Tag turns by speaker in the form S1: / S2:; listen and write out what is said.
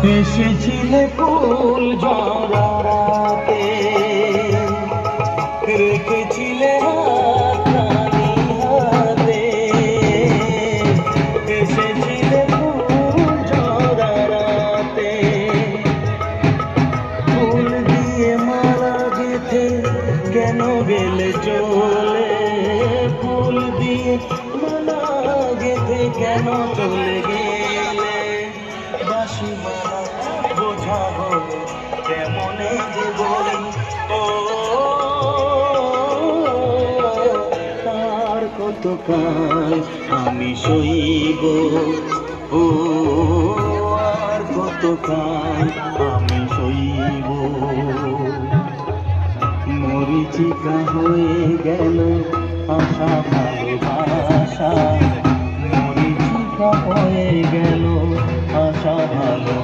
S1: এসেছিলে ফুল জড়াতে, রেখেছিলে হাতখানি হাতে। এসেছিলে ফুল জড়াতে, ফুল দিয়ে মালা গেঁথে কেন গেলে চলে? ফুল দিয়ে মালা গেঁথে কেন চলে গেলে? বাঁশি মালা বোঝা হলো কেমনে যে বলি, ও তার কত কাল আমি সইব, ও আর কত কাল আমি সইব। মরিচিকা হয়ে গেল আশা ভালোবাসা, মরিচিকা হয়ে গেল আশা ভালো।